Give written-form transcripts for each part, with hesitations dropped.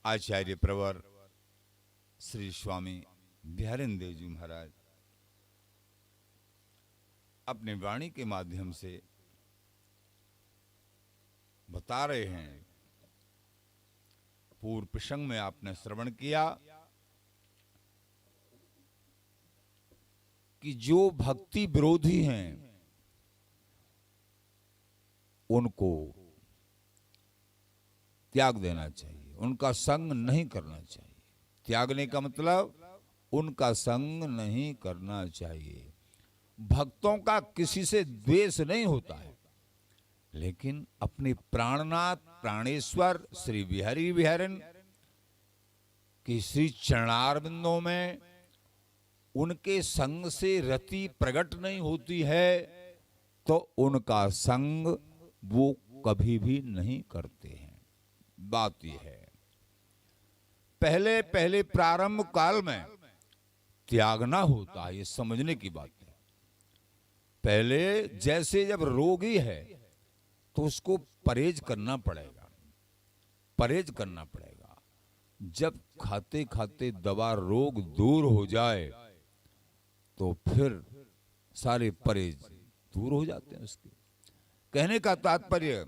आचार्य प्रवर श्री स्वामी बिहारिंद्र देव जी महाराज अपने वाणी के माध्यम से बता रहे हैं। पूर्व प्रसंग में आपने श्रवण किया कि जो भक्ति विरोधी हैं उनको त्याग देना चाहिए, उनका संग नहीं करना चाहिए। त्यागने का मतलब उनका संग नहीं करना चाहिए। भक्तों का किसी से द्वेष नहीं होता है, लेकिन अपने प्राणनाथ प्राणेश्वर श्री बिहारी बिहारिन की श्री चरणारविंदों में उनके संग से रति प्रकट नहीं होती है तो उनका संग वो कभी भी नहीं करते हैं। बात यह है, पहले पहले प्रारंभ काल में त्यागना होता है, ये समझने की बात है। पहले जैसे जब रोगी है तो उसको परहेज करना पड़ेगा, परहेज करना पड़ेगा। जब खाते खाते दवा रोग दूर हो जाए तो फिर सारे परहेज दूर हो जाते हैं उसके। कहने का तात्पर्य,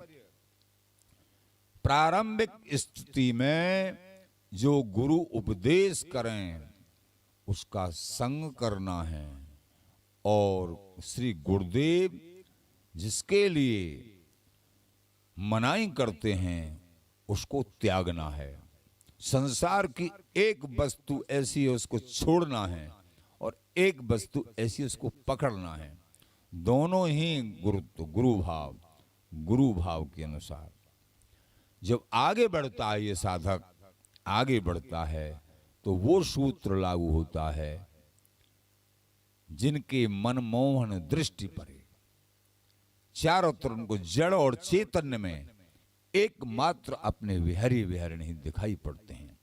प्रारंभिक स्थिति में जो गुरु उपदेश करें उसका संग करना है, और श्री गुरुदेव जिसके लिए मनाई करते हैं उसको त्यागना है। संसार की एक वस्तु ऐसी है उसको छोड़ना है, और एक वस्तु ऐसी उसको पकड़ना है। दोनों ही गुरु भाव के अनुसार जब आगे बढ़ता है ये साधक, आगे बढ़ता है तो वो सूत्र लागू होता है, जिनके मनमोहन दृष्टि परे चारों तरफ उनको जड़ और चैतन्य में एकमात्र अपने विहरी विहर नहीं दिखाई पड़ते हैं।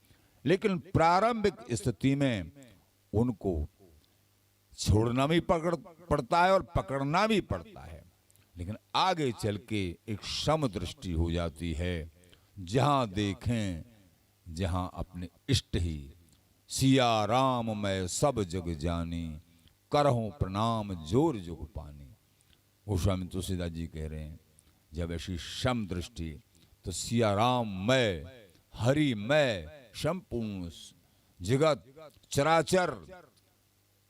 लेकिन प्रारंभिक स्थिति में उनको छोड़ना भी पड़ता है और पकड़ना भी पड़ता है, लेकिन आगे चल के एक सम दृष्टि हो जाती है। जहां देखें जहां अपने इष्ट ही, सिया राम मैं सब जग जानी, करहूं प्रणाम जोर जुग पानी। वो स्वामी तुलसीदास जी कह रहे हैं, जब ऐसी सम दृष्टि, तो सिया राम मैं, हरि मैं, संपूर्ण जगत चराचर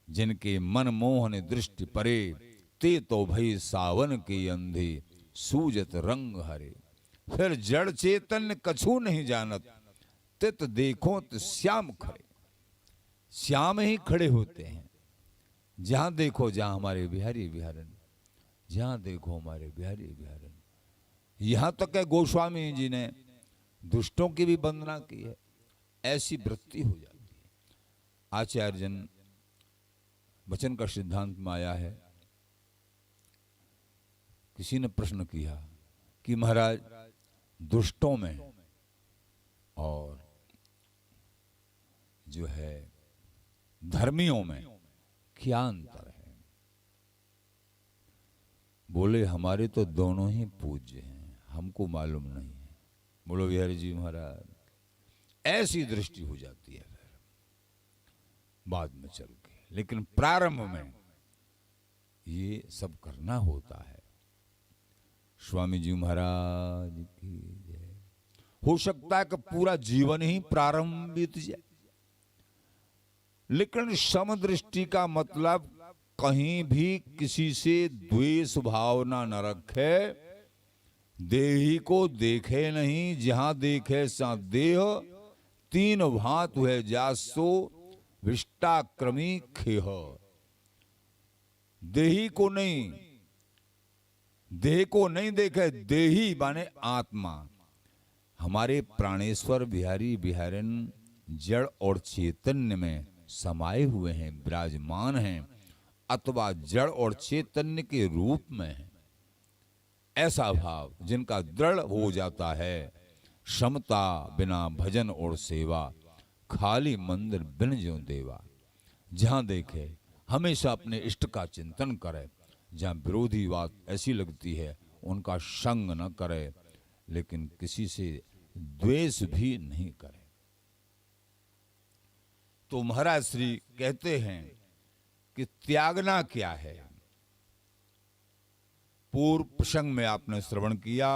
जिनके मनमोहन दृष्टि परे, ते तो भई सावन के अंधे सूजत रंग हरे। फिर जड़ चेतन कछु नहीं जानत, तित देखो तो श्याम खड़े। श्याम ही खड़े होते हैं जहां देखो, जहां हमारे बिहारी बिहारन, जहां देखो हमारे बिहारी बिहारन। यहां तक है गोस्वामी जी ने दुष्टों की भी वंदना की है। ऐसी वृत्ति हो जाती है। आचार्य जन वचन का सिद्धांत में आया है। किसी ने प्रश्न किया कि महाराज दुष्टों में और जो है धर्मियों में क्या अंतर है? बोले हमारे तो दोनों ही पूज्य हैं, हमको मालूम नहीं है। बोलो बिहारी जी महाराज, ऐसी दृष्टि हो जाती है फिर बाद में चल के, लेकिन प्रारंभ में ये सब करना होता है। स्वामी जी महाराज की जय। हो सकता है कि पूरा जीवन ही प्रारंभ बीत जाए, लेकिन समदृष्टि का मतलब कहीं भी किसी से द्वेष भावना न रखे, देही को देखे नहीं, जहां देखे सा देह, तीन भांत है जासो विष्टाक्रमी खेह। देही को नहीं, देह को नहीं देखे, देही माने आत्मा। हमारे प्राणेश्वर बिहारी बिहारिन जड़ और चैतन्य में समाये हुए हैं, विराजमान हैं, अथवा जड़ और चैतन्य के रूप में है। ऐसा भाव जिनका दृढ़ हो जाता है, क्षमता बिना भजन और सेवा, खाली मंदिर बिन ज्यों देवा। जहां देखे हमेशा अपने इष्ट का चिंतन करे, जहां विरोधी बात ऐसी लगती है उनका संग न करे, लेकिन किसी से द्वेष भी नहीं करे। तो महाराज श्री कहते हैं कि त्यागना क्या है। पूर्व प्रसंग में आपने श्रवण किया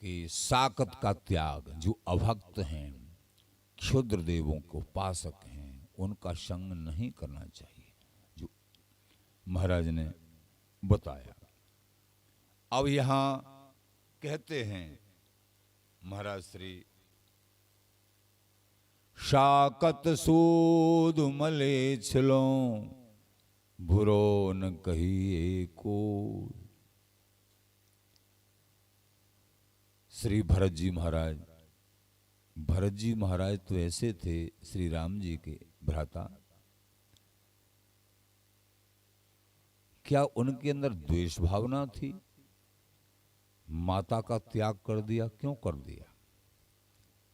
कि साकत का त्याग, जो अभक्त हैं, क्षुद्र देवों के उपासक हैं, उनका संग नहीं करना चाहिए, जो महाराज ने बताया। अब यहां कहते हैं महाराज श्री, शाकत सूद मले छिलो बुरो न कहिए को। श्री भरत जी महाराज, भरत जी महाराज तो ऐसे थे श्री राम जी के भ्राता, क्या उनके अंदर द्वेष भावना थी? माता का त्याग कर दिया, क्यों कर दिया?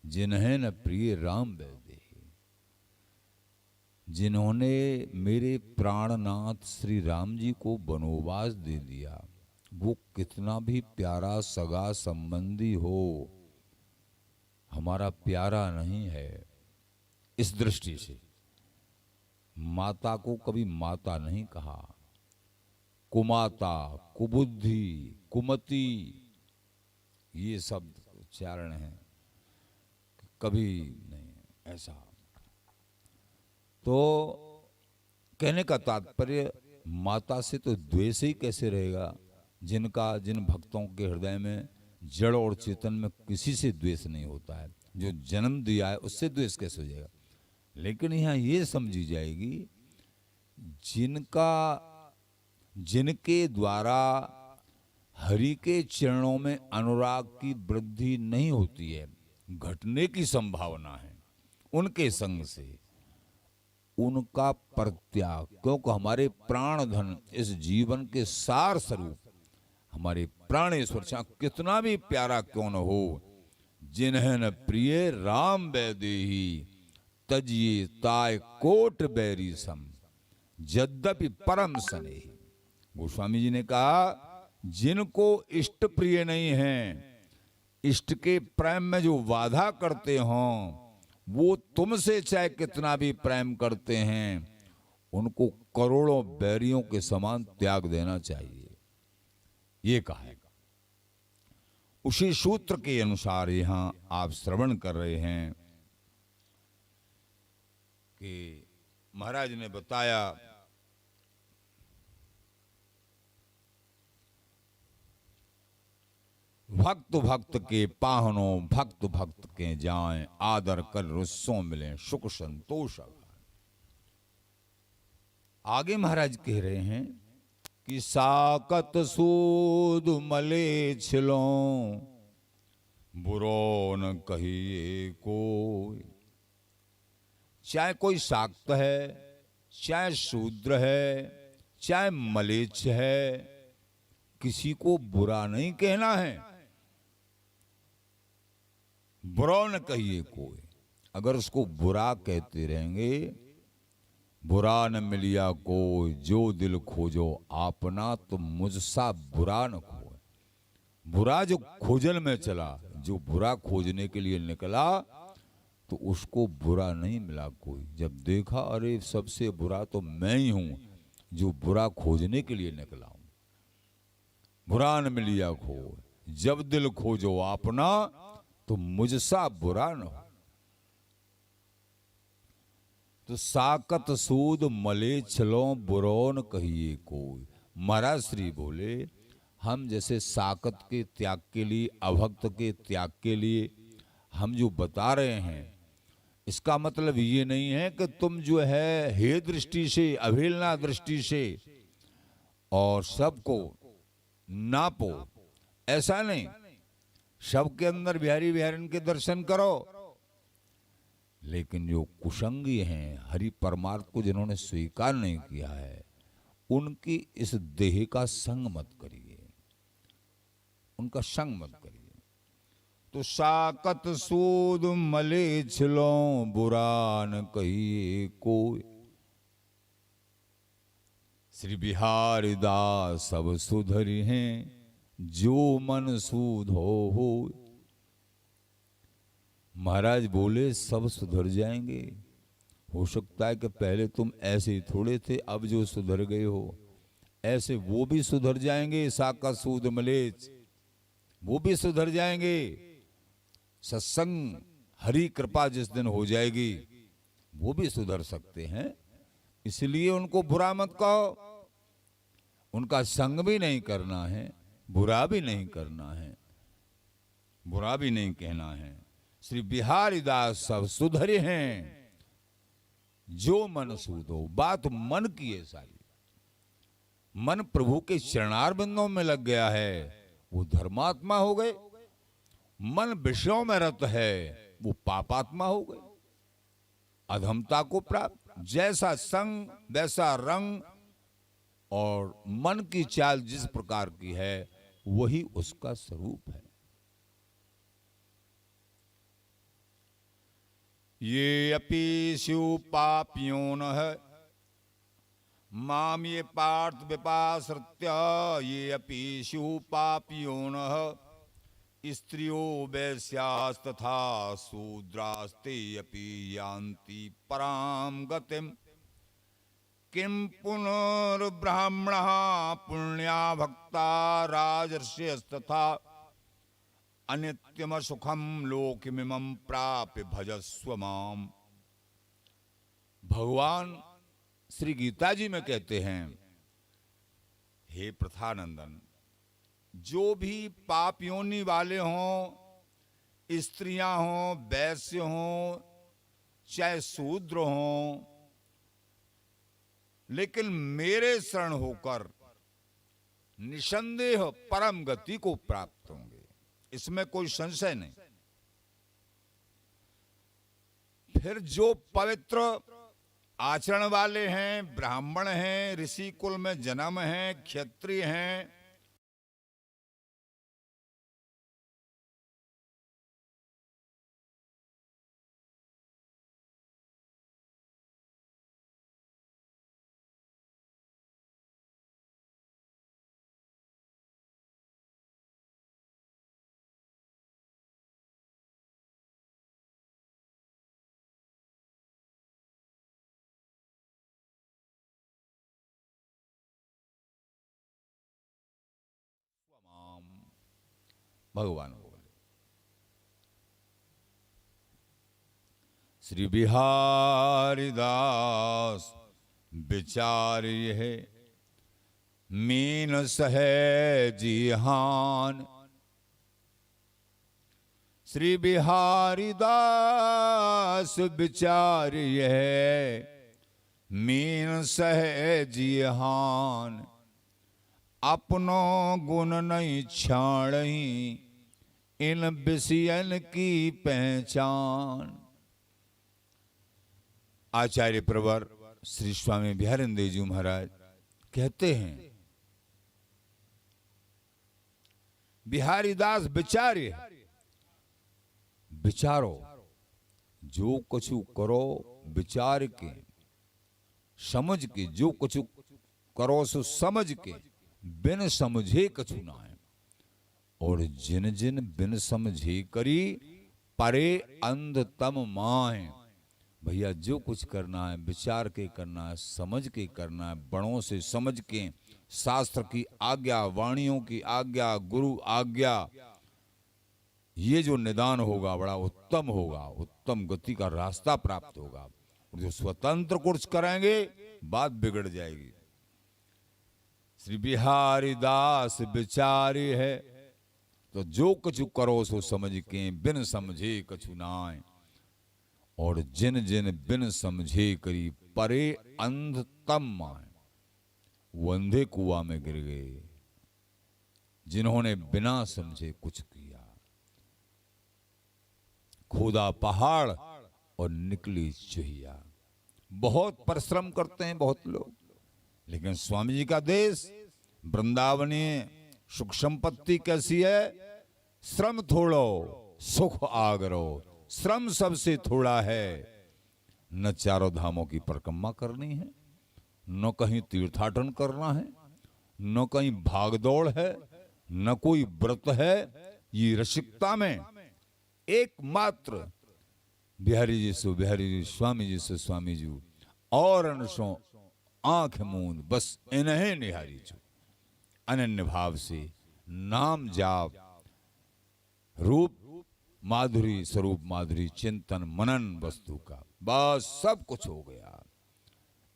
जिन्हें न प्रिय राम वैदेही, जिन्होंने मेरे प्राणनाथ श्री राम जी को वनवास दे दिया, वो कितना भी प्यारा सगा संबंधी हो, हमारा प्यारा नहीं है। इस दृष्टि से माता को कभी माता नहीं कहा। कुमाता, कुबुद्धि, कुमति, ये शब्द उच्चारण है, कभी नहीं ऐसा। तो कहने का तात्पर्य, माता से तो द्वेष ही कैसे रहेगा, जिन भक्तों के हृदय में जड़ और चेतन में किसी से द्वेष नहीं होता है, जो जन्म दिया है उससे द्वेष कैसे हो जाएगा। लेकिन यहाँ ये समझी जाएगी, जिनके द्वारा हरि के चरणों में अनुराग की वृद्धि नहीं होती है, घटने की संभावना है, उनके संग से उनका परित्याग, क्योंकि हमारे प्राण धन, इस जीवन के सार स्वरूप हमारे प्राणेश्वर, चाहे कितना भी प्यारा क्यों न हो, जिन्हें न प्रिय राम वैदेही तजिए ताय कोट बैरी सम यद्यपि परम स्नेही। गोस्वामी जी ने कहा, जिनको इष्ट प्रिय नहीं है, इष्ट के प्रेम में जो बाधा करते हों, वो तुमसे चाहे कितना भी प्रेम करते हैं, उनको करोड़ों बैरियों के समान त्याग देना चाहिए, ये कहा है। उसी सूत्र के अनुसार यहां आप श्रवण कर रहे हैं कि महाराज ने बताया, भक्त भक्त के पाहनों भक्त भक्त के जाएं, आदर कर रुस्सों मिले सुख संतोष। आगे महाराज कह रहे हैं कि साकत सूद मले छिलो बुरो न कहिए कोई। चाहे कोई शाक्त है, चाहे शूद्र है, चाहे मलेच्छ है, किसी को बुरा नहीं कहना है। बुरा न कहिए कोई। अगर उसको बुरा कहते रहेंगे, बुरा न मिलिया कोई जो दिल खोजो आपना, तो मुझसा बुरा न खोए। बुरा जो खोजन में चला, जो बुरा खोजने के लिए निकला, तो उसको बुरा नहीं मिला कोई। जब देखा, अरे सबसे बुरा तो मैं ही हूं जो बुरा खोजने के लिए निकला हूं। बुरा न मिलिया खोए जब दिल खोजो आपना, तो मुझसा बुरा न हो। तो साकत सूद मले छलो बुरो न कहिए कोई। महाराज श्री बोले, हम जैसे साकत के त्याग के लिए, अभक्त के त्याग के लिए हम जो बता रहे हैं, इसका मतलब ये नहीं है कि तुम जो है हे दृष्टि से, अवहेलना दृष्टि से और सबको नापो, ऐसा नहीं। सबके अंदर बिहारी बिहारिन के दर्शन करो, लेकिन जो कुसंगी हैं, हरि परमार्थ को जिन्होंने स्वीकार नहीं किया है, उनकी इस देह का संग मत करिए, उनका संग मत करिए। तो साकत सूद मले छिलो बुरा न कहिए कोई। श्री बिहारी दास सब सुधरी हैं, जो मन सूध हो। महाराज बोले सब सुधर जाएंगे। हो सकता है कि पहले तुम ऐसे ही थोड़े थे, अब जो सुधर गए हो ऐसे वो भी सुधर जाएंगे। साका सूद मलेच वो भी सुधर जाएंगे। सत्संग हरि कृपा जिस दिन हो जाएगी वो भी सुधर सकते हैं। इसलिए उनको बुरा मत कहो, उनका संग भी नहीं करना है, बुरा भी नहीं करना है, बुरा भी नहीं कहना है। श्री बिहारी दास सब सुधरे हैं, जो मन सूधो। बात मन की है सारी। मन प्रभु के चरणार बिंदों में लग गया है, वो धर्मात्मा हो गए। मन विषयों में रत है, वो पापात्मा हो गए, अधमता को प्राप्त। जैसा संग वैसा रंग, और मन की चाल जिस प्रकार की है वही उसका स्वरूप है। ये अपि स्यु पापियोनः माम ये पार्थ विपाश्रित्य, ये अपि स्यु पापियोनः स्त्रियो वैश्यास्तथा शूद्रास्ते अपि यान्ति पराम गतिम्। किं पुनर्ब्राह्मणः पुण्या भक्ता राजर्षयस्तथा अनित्यम सुखम लोकमिमं प्राप्य भजस्व माम। भगवान श्री गीता जी में कहते हैं, हे प्रथानंदन, जो भी पाप योनि वाले हों, स्त्रियां हों, वैश्य हों, चाहे शूद्र हों, लेकिन मेरे शरण होकर निसंदेह परम गति को प्राप्त होंगे, इसमें कोई संशय नहीं। फिर जो पवित्र आचरण वाले हैं, ब्राह्मण हैं, ऋषि कुल में जन्म हैं, क्षत्रिय हैं, भगवान बोले। श्री बिहारी दास विचार है मीन सहजिहान। श्री बिहारी दास विचार है मीन सहजिहान। अपनो गुण नहीं छाड़ही इन विषयन की पहचान। आचार्य प्रवर श्री स्वामी बिहारिंद्र जी महाराज कहते हैं, बिहारी दास विचार्य, विचारो, जो कुछ करो विचार के, समझ के, जो कुछ करो सो समझ के, बिन समझे कछु ना है। और जिन जिन बिन समझे करी परे अंधतम माए। भैया जो कुछ करना है विचार के करना है, समझ के करना है, बड़ों से समझ के, शास्त्र की आज्ञा, वाणियों की आज्ञा, गुरु आज्ञा, ये जो निदान होगा बड़ा उत्तम होगा, उत्तम गति का रास्ता प्राप्त होगा। और जो स्वतंत्र कुछ करेंगे बात बिगड़ जाएगी। श्री बिहारी दास विचारी है, तो जो कुछ करो सो समझ के, बिन समझे कछु नाय। और जिन जिन बिन समझे करी परे अंधतम माए। वो अंधे कुआ में गिर गए जिन्होंने बिना समझे कुछ किया। खोदा पहाड़ और निकली चुहिया। बहुत परिश्रम करते हैं बहुत लोग, लेकिन स्वामी जी का देश वृंदावनीय सुख संपत्ति कैसी है? श्रम थोड़ो सुख आगरो। श्रम सबसे थोड़ा है। न चारों धामों की परिक्रमा करनी है, न कहीं तीर्थाटन करना है, न कहीं भागदौड़ है, न कोई व्रत है। ये रसिकता में एकमात्र बिहारी जी सो बिहारी जी, स्वामी जी सो स्वामी जी, और अनसो आंख मूंद बस इन्हें निहारी जो। अनन्य भाव से नाम जाप, रूप माधुरी, स्वरूप माधुरी, चिंतन मनन वस्तु का, बस सब कुछ हो गया।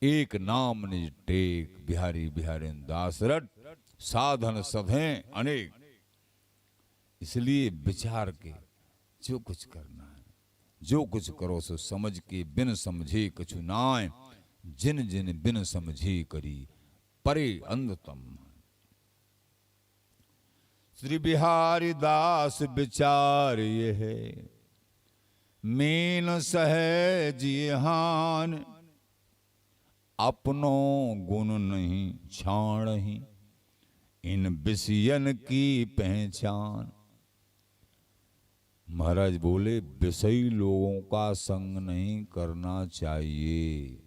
एक नाम निज टेक, बिहारी बिहारी दास रट, साधन सधें अनेक। इसलिए विचार के जो कुछ करना है, जो कुछ करो सो समझ के, बिन समझे कछु नाय, जिन जिन बिन समझे करी परे अंधतम। श्री बिहारी दास विचार ये है, मीन सहज हान, अपनो गुण नहीं छाणहि, इन विषयन की पहचान। महाराज बोले विषयी लोगों का संग नहीं करना चाहिए।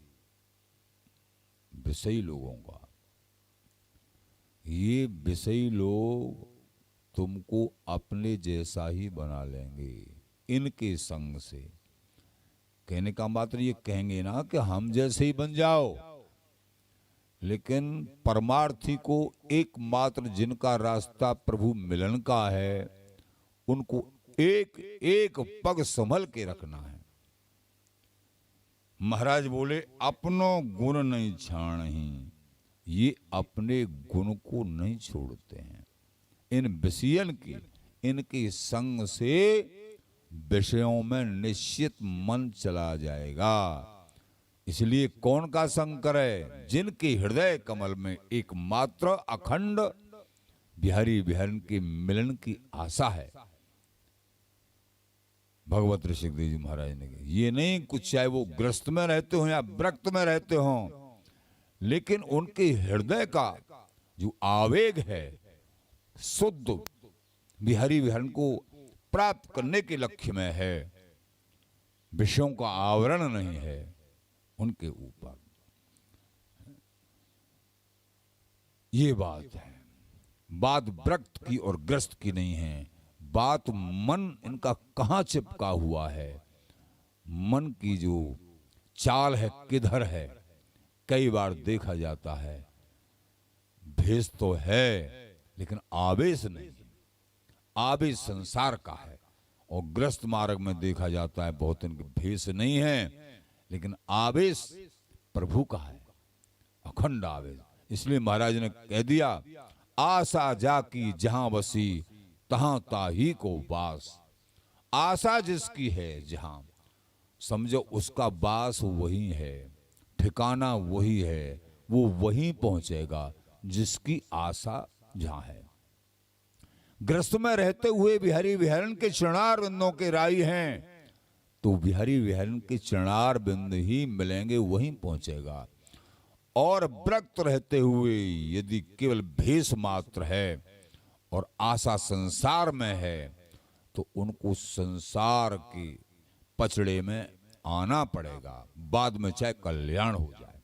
विषयी लोगों का, ये विषयी लोग तुमको अपने जैसा ही बना लेंगे इनके संग से। कहने का मात्र ये कहेंगे ना कि हम जैसे ही बन जाओ, लेकिन परमार्थी को एकमात्र जिनका रास्ता प्रभु मिलन का है, उनको एक एक पग संभल के रखना है। महाराज बोले अपनो गुण नहीं छाणहि, ये अपने गुण को नहीं छोड़ते हैं। इन विषयन की, इनके संग से विषयों में निश्चित मन चला जाएगा। इसलिए कौन का संग करे? जिनके हृदय कमल में एकमात्र अखंड बिहारी बिहारी के मिलन की आशा है। भगवत ऋषिदेव जी महाराज ने कहा, ये नहीं कुछ चाहे वो ग्रस्त में रहते हो या व्रक्त में रहते हो, लेकिन उनके हृदय का जो आवेग है शुद्ध बिहारी बिहारी को प्राप्त करने के लक्ष्य में है, विषयों का आवरण नहीं है उनके ऊपर। ये बात है, बात व्रक्त की और ग्रस्त की नहीं है, बात मन इनका कहां चिपका हुआ है, मन की जो चाल है किधर है। कई बार देखा जाता है भेष तो है लेकिन आवेश नहीं, आवेश संसार का है। और ग्रस्त मार्ग में देखा जाता है बहुत इनके भेष नहीं है लेकिन आवेश प्रभु का है, अखंड आवेश। इसलिए महाराज ने कह दिया, आशा जाकी जहां बसी तहां ताही को वास। आशा जिसकी है जहां, समझो उसका वास वही है, ठिकाना वही है, वो वहीं पहुंचेगा जिसकी आशा जहां है। ग्रस्त में रहते हुए बिहारी बिहारन के चरणार बिंदों के राई हैं, तो बिहारी बिहारन के चरणार बिंद ही मिलेंगे, वहीं पहुंचेगा। और व्रक्त रहते हुए यदि केवल भेष मात्र है और आशा संसार में है, तो उनको संसार के पचड़े में आना पड़ेगा। बाद में चाहे कल्याण हो जाए,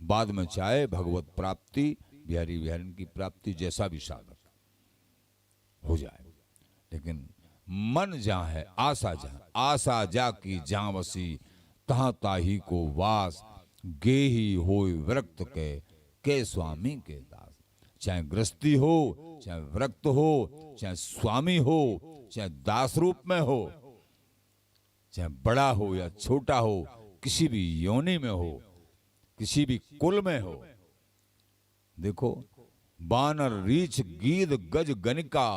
बाद में चाहे भगवत प्राप्ति, बिहारी बिहारी की प्राप्ति जैसा भी साधक हो जाए, लेकिन मन जहां है, आशा जहां, आशा जाकी जहां बसी तहां ताही को वास। गेही होय विरक्त के स्वामी के दास। चाहे गृहस्थी हो, चाहे विरक्त हो, चाहे स्वामी हो, चाहे दास रूप में हो, चाहे बड़ा हो या छोटा हो, किसी भी योनि में हो, किसी भी कुल में हो। देखो बानर रीछ गीद गज गनिका,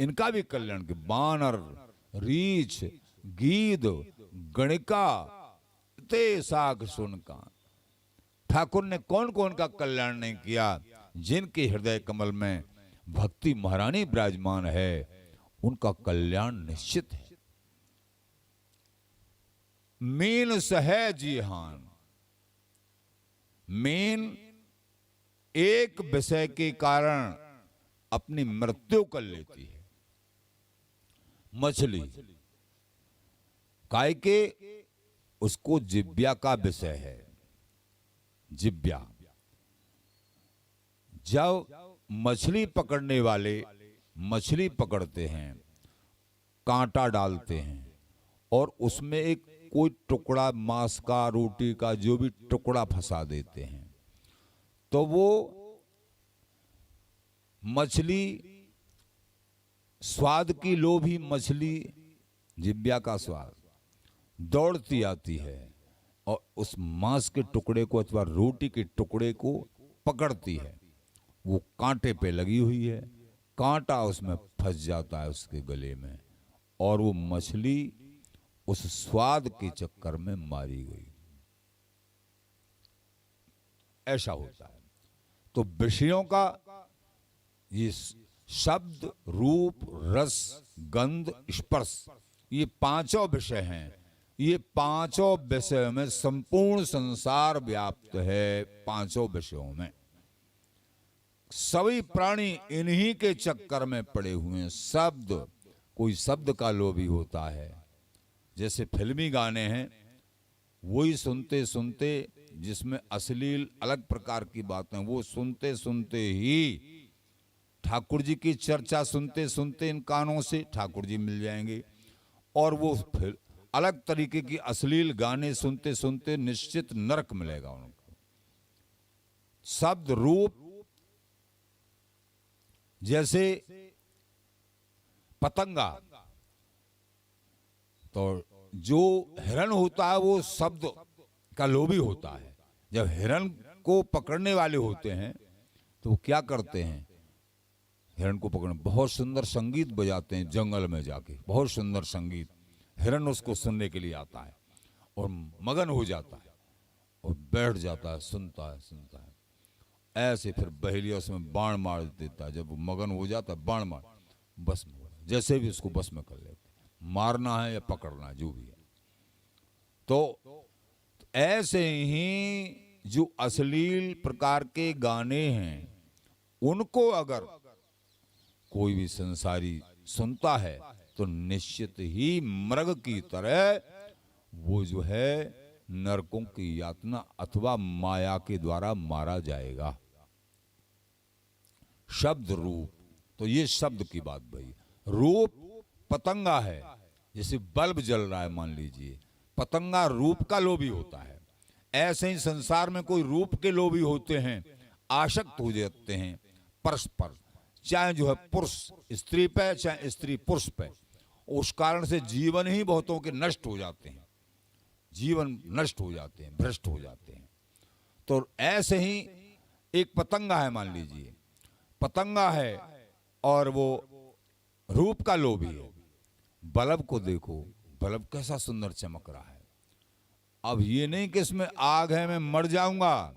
इनका भी कल्याण के। बानर रीछ गीद गणिका ते साग सुनका। ठाकुर ने कौन कौन का कल्याण नहीं किया? जिनके हृदय कमल में भक्ति महारानी विराजमान है, उनका कल्याण निश्चित है। मीन सहज हान, मीन एक विषय के कारण अपनी मृत्यु कर लेती है। मछली काय के, उसको जिब्या का विषय है। जिब्या, जब मछली पकड़ने वाले मछली पकड़ते हैं, कांटा डालते हैं और उसमें एक कोई टुकड़ा मांस का, रोटी का, जो भी टुकड़ा फंसा देते हैं, तो वो मछली, स्वाद की लोभी मछली, जिब्या का स्वाद, दौड़ती आती है और उस मांस के टुकड़े को अथवा रोटी के टुकड़े को पकड़ती है। वो कांटे पे लगी हुई है, कांटा उसमें फंस जाता है उसके गले में, और वो मछली उस स्वाद के चक्कर में मारी गई। ऐसा होता है। तो विषयों का ये शब्द, रूप, रस, गंध, स्पर्श, ये पांचों विषय हैं। ये पांचों विषयों में संपूर्ण संसार व्याप्त है। पांचों विषयों में सभी प्राणी इन्हीं के चक्कर में पड़े हुए हैं। शब्द, कोई शब्द का लोभी होता है। जैसे फिल्मी गाने हैं, वही सुनते सुनते, जिसमें अश्लील अलग प्रकार की बातें, वो सुनते सुनते ही ठाकुर जी की चर्चा सुनते सुनते इन कानों से ठाकुर जी मिल जाएंगे, और वो फिर अलग तरीके की अश्लील गाने सुनते सुनते निश्चित नरक मिलेगा उनको। शब्द, रूप, जैसे पतंगा, तो जो हिरण होता है वो शब्द का लोभी होता है। जब हिरण को पकड़ने वाले होते हैं तो वो क्या करते हैं, हिरण को पकड़ने बहुत सुंदर संगीत बजाते हैं जंगल में जाके, बहुत सुंदर संगीत। हिरण उसको सुनने के लिए आता है और मगन हो जाता है और बैठ जाता है, सुनता है सुनता है। ऐसे फिर बहेलिया उसमें बाण मार देता है। जब वो मगन हो जाता है, बाण मार, बस में, जैसे भी उसको बस में कर लेते, मारना है या पकड़ना है, जो भी है। तो ऐसे ही जो अश्लील प्रकार के गाने हैं, उनको अगर कोई भी संसारी सुनता है तो निश्चित ही मृग की तरह वो जो है नरकों की यातना अथवा माया के द्वारा मारा जाएगा। शब्द, रूप, तो ये शब्द की बात भाई। रूप पतंगा है, जैसे बल्ब जल रहा है मान लीजिए, पतंगा रूप का लोभी होता है। ऐसे ही संसार में कोई रूप के लोभी होते हैं, आसक्त हो जाते हैं परस्पर, चाहे जो है पुरुष स्त्री पे, चाहे स्त्री पुरुष पे। उस कारण से जीवन ही बहुतों के नष्ट हो जाते हैं, जीवन नष्ट हो जाते हैं, भ्रष्ट हो जाते हैं। तो ऐसे ही एक पतंगा है मान लीजिए, पतंगा है और वो रूप का लोभी है। बल्ब को देखो, बल्ब कैसा सुंदर चमक रहा है। अब ये नहीं कि इसमें आग है मैं मर जाऊंगा,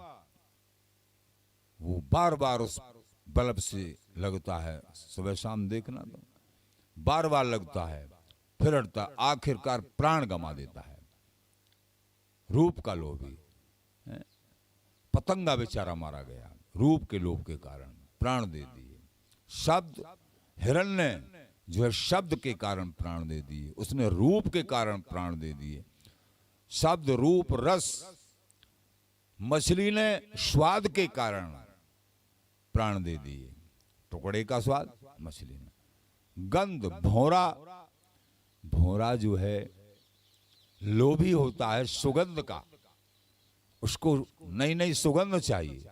वो बार बार उस बल्ब से लगता है, सुबह शाम देखना तो बार बार लगता है, फिर हटता, आखिरकार प्राण गंवा देता है। रूप का लोभी है। पतंगा बेचारा मारा गया रूप के लोभ के कारण, प्राण दे दिए। शब्द, हिरण्य जो है शब्द के कारण प्राण दे दिए, उसने रूप के कारण प्राण दे दिए। शब्द, रूप, रस, मछली ने स्वाद के कारण प्राण दे दिए, टुकड़े का स्वाद मछली ने। गंध, भौरा, भौरा जो है लोभी होता है सुगंध का, उसको नई नई सुगंध चाहिए।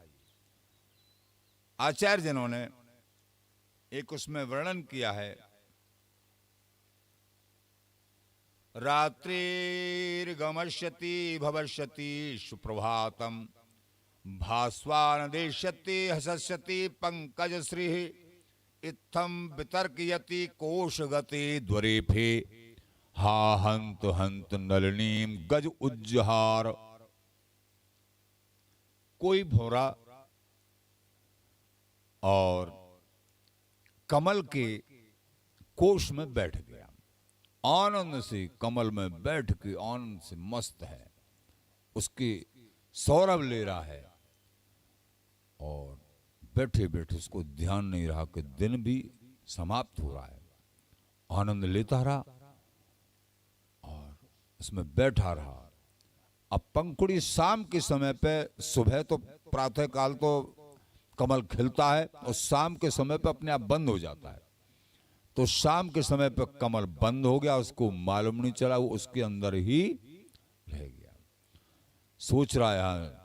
आचार्य जनों ने एक उसमें वर्णन किया है, रात्रिर्गमष्यति भविष्यति सुप्रभातम, भास्वान देश्यति हसस्यति पंकजश्री, इत्थम वितर्कयति कोशगति द्वरेफे, हा हंत हंत नलिनीम गज उज्जहार। कोई भौरा और कमल के कोश में बैठ गया, आनंद से कमल में बैठ के आनंद से मस्त है, उसके सौरभ ले रहा है, और बैठे बैठे उसको ध्यान नहीं रहा कि दिन भी समाप्त हो रहा है। आनंद लेता रहा और उसमें बैठा रहा। अब पंखुड़ी शाम के समय पे, सुबह तो प्रातः काल तो कमल खिलता है और शाम के समय पे अपने आप बंद हो जाता है। तो शाम के समय पे कमल बंद हो गया, उसको मालूम नहीं चला, वो उसके अंदर ही रह गया। सोच रहा है यहाँ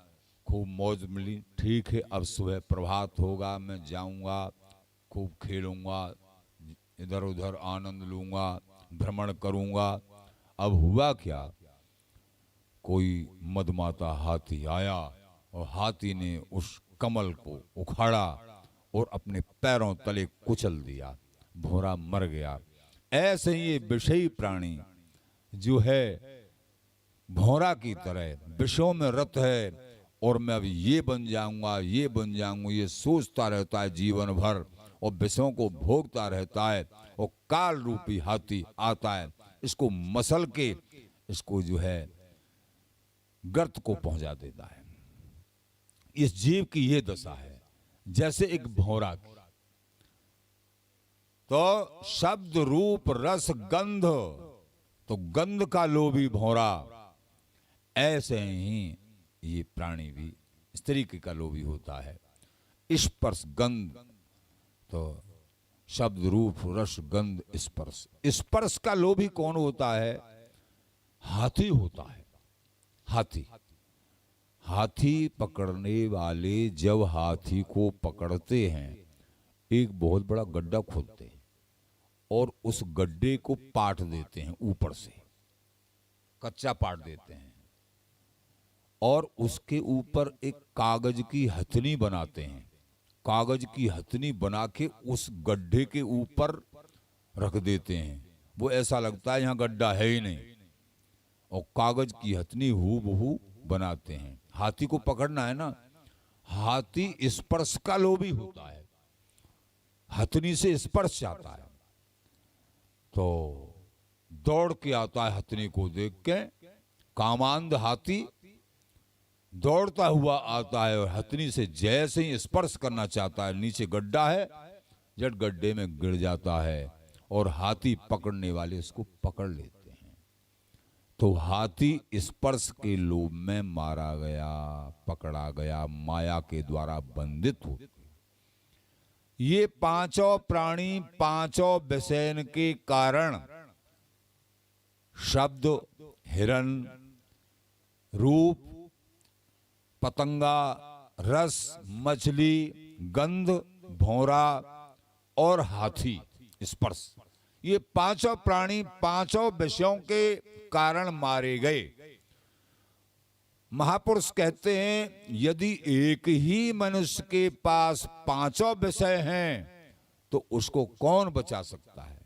खूब मौज मिली, ठीक है अब सुबह प्रभात होगा, मैं जाऊंगा, खूब खेलूंगा, इधर उधर आनंद लूंगा, भ्रमण करूंगा। अब हुआ क्या, कोई मदमाता हाथी आया और हाथी ने उस कमल को उखाड़ा और अपने पैरों तले कुचल दिया, भौरा मर गया। ऐसे ही ये विषयी प्राणी जो है भौरा की तरह विषयों में रत है, और मैं अब ये बन जाऊंगा, ये बन जाऊंगा, ये सोचता रहता है जीवन भर और विषयों को भोगता रहता है। और काल रूपी हाथी आता है, इसको मसल के इसको जो है गर्त को पहुंचा देता है। इस जीव की ये दशा है जैसे एक भौरा की। तो शब्द रूप रस गंध, तो गंध का लोभी भौरा, ऐसे ही ये प्राणी भी स्त्री का लोभी होता है। स्पर्श गंध, तो शब्द रूप रस गंध स्पर्श, स्पर्श का लोभी कौन होता है? हाथी होता है। हाथी, हाथी पकड़ने वाले जब हाथी को पकड़ते हैं, एक बहुत बड़ा गड्ढा खोदते हैं और उस गड्ढे को पाट देते हैं, ऊपर से कच्चा पाट देते हैं, और उसके ऊपर एक कागज की हथनी बनाते हैं। कागज की हथनी बना के उस गड्ढे के ऊपर रख देते हैं। वो ऐसा लगता है यहाँ गड्ढा है ही नहीं, और कागज की हथनी हूबहू बनाते हैं। हाथी को पकड़ना है ना, हाथी स्पर्श का लोभी होता है, हथनी से स्पर्श चाहता है, तो दौड़ के आता है हथनी को देख के। कामांध हाथी दौड़ता हुआ आता है और हथनी से जैसे ही स्पर्श करना चाहता है, नीचे गड्ढा है, जट गड्ढे में गिर जाता है और हाथी पकड़ने वाले उसको पकड़ लेते हैं। तो हाथी स्पर्श के लोभ में मारा गया, पकड़ा गया, माया के द्वारा बंधित हो। ये पांचों प्राणी पांचों विषय के कारण शब्द, हिरण, रूप, पतंगा, रस, मछली, गंध, भौरा और हाथी स्पर्श, ये पांचों प्राणी पांचों विषयों के कारण मारे गए। महापुरुष कहते हैं यदि एक ही मनुष्य के पास पांचों विषय हैं तो उसको कौन बचा सकता है?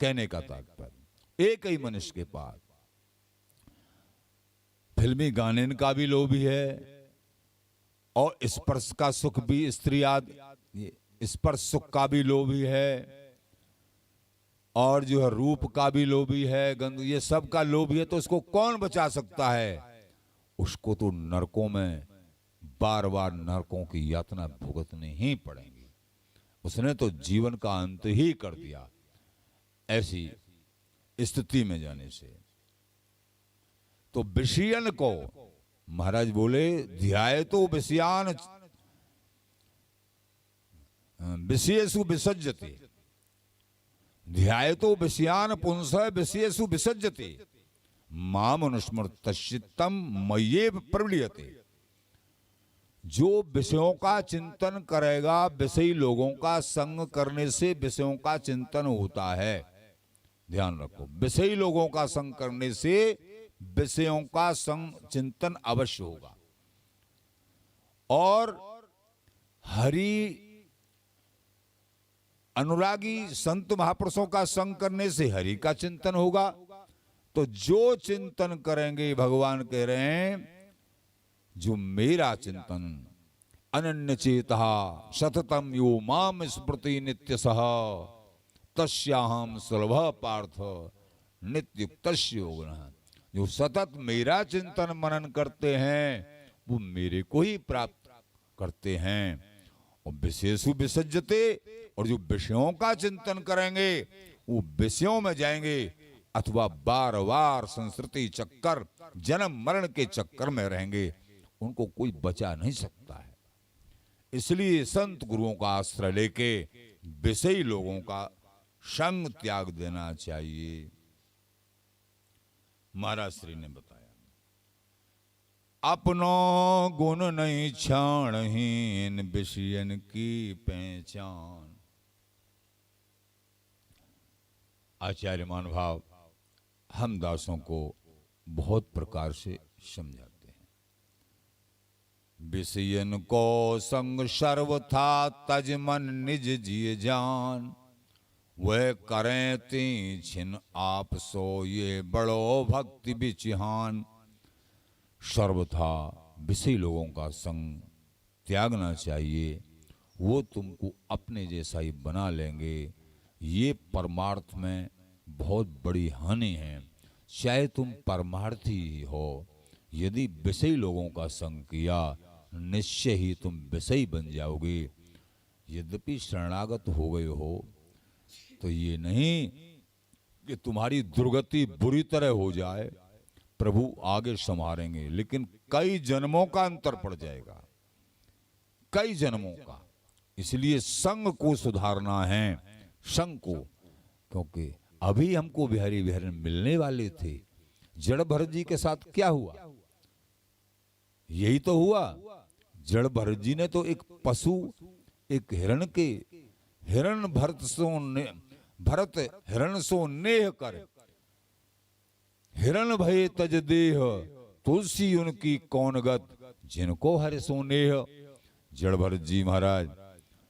कहने का तात्पर्य एक ही मनुष्य के पास फिल्मी गाने का भी लोभी है, और स्पर्श का सुख भी, स्त्री आदि स्पर्श सुख का भी लोभी है, और जो है रूप का भी लोभी है, गंध, ये सब का लोभी है। तो उसको कौन बचा सकता है? उसको तो नरकों में बार बार नरकों की यातना भुगतनी ही पड़ेगी। उसने तो जीवन का अंत ही कर दिया ऐसी स्थिति में जाने से। तो विषयन को महाराज बोले ध्याय तो विषयान विषयेषु विसज्जते, ध्याय तो विषयान पुंस विषयेषु विसज्जते, माम अनुस्मृतश्चित्तम मय्येव प्रविलीयते। जो विषयों का चिंतन करेगा, विषयी लोगों का संग करने से विषयों का चिंतन होता है। ध्यान रखो, विषयी लोगों का संग करने से विषयों का संग चिंतन अवश्य होगा, और हरि अनुरागी संत महापुरुषों का संग करने से हरि का चिंतन होगा। तो जो चिंतन करेंगे, भगवान कह रहे हैं जो मेरा चिंतन अनन्य चेतः सततम यो माम स्मृति नित्यसः तस्याहम सुलभ पार्थ नित्युक्तस्य योगिनः। जो सतत मेरा चिंतन मनन करते हैं वो मेरे को ही प्राप्त करते हैं। और विषयेषु विसज्जते, और जो विषयों का चिंतन करेंगे वो विषयों में जाएंगे, अथवा बार बार संस्कृति चक्कर, जन्म मरण के चक्कर में रहेंगे, उनको कोई बचा नहीं सकता है। इसलिए संत गुरुओं का आश्रय लेके विषयी लोगों का संग त्याग देना चाहिए। महाराज श्री ने बताया, अपनो गुण नहीं छाणहि इन विषयन की पहचान। आचार्य महानुभाव हम दासों को बहुत प्रकार से समझाते हैं। विषयन को संग सर्वथा तज मन निज जिय जान, वह करें ती छिन आप सो ये बड़ो भक्ति बिचिहान। सर्वथा विषय लोगों का संग त्यागना चाहिए, वो तुमको अपने जैसा ही बना लेंगे। ये परमार्थ में बहुत बड़ी हानि है। चाहे तुम परमार्थी ही हो, यदि विषयी लोगों का संग किया निश्चय ही तुम विषयी बन जाओगे। यद्यपि शरणागत हो गए हो तो ये नहीं कि तुम्हारी दुर्गति बुरी तरह हो जाए, प्रभु आगे संभालेंगे, लेकिन कई जन्मों का अंतर पड़ जाएगा, कई जन्मों का। इसलिए संग को सुधारना है, संग को, क्योंकि अभी हमको बिहारी बिहारी मिलने वाले थे। जड़ भरत जी के साथ क्या हुआ? यही तो हुआ। जड़ भरत जी ने तो एक पशु, एक हिरण भरत हिरण सो नेह कर, हिरण भय तज देह, तुलसी उनकी कौन गत, जिनको हरे सो नेह। जड़ भरत जी महाराज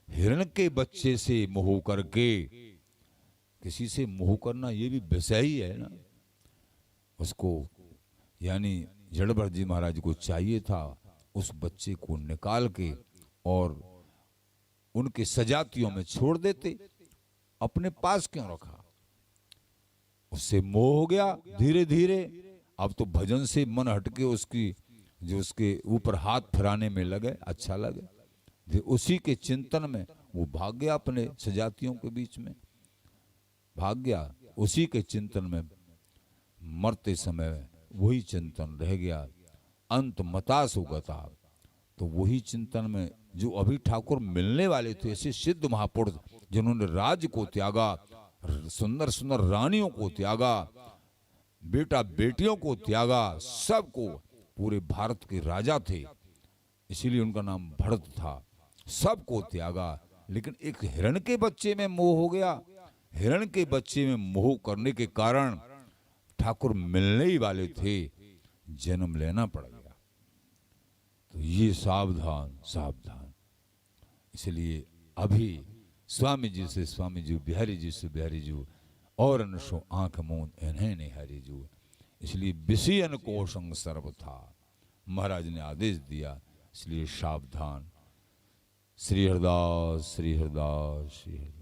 हिरण के बच्चे से मोह करके, किसी से मोह करना ये भी विषय ही है ना उसको, यानी जड़ भरत जी महाराज को चाहिए था उस बच्चे को निकाल के और उनके सजातियों में छोड़ देते, अपने पास क्यों रखा? उससे मोह हो गया धीरे धीरे। अब तो भजन से मन हटके उसकी जो उसके ऊपर हाथ फिराने में लगे, अच्छा लगे, उसी के चिंतन में वो भाग गया, अपने सजातियों के बीच में भाग गया। उसी के चिंतन में मरते समय वही चिंतन रह गया। अंत मतास हो गया। तो वही चिंतन में जो अभी ठाकुर मिलने वाले थे, ऐसे सिद्ध महापुरुष जिन्होंने राज्य को त्यागा, सुंदर सुंदर रानियों को त्यागा, बेटा बेटियों को त्यागा, सबको, पूरे भारत के राजा थे, इसीलिए उनका नाम भरत था, सबको त्यागा। लेकिन एक हिरण के बच्चे में मोह हो गया। हिरण के बच्चे में मोह करने के कारण ठाकुर मिलने ही वाले थे, जन्म लेना पड़ गया। तो ये सावधान सावधान। इसलिए अभी स्वामी जी से स्वामी जी, बिहारी जी से बिहारी जी, और अनसो आंख मूंद इन्हें निहारी जू। इसलिए विषयन को संग सर्व था, महाराज ने आदेश दिया, इसलिए सावधान। श्री हरदास श्री हरदास श्री हरदास।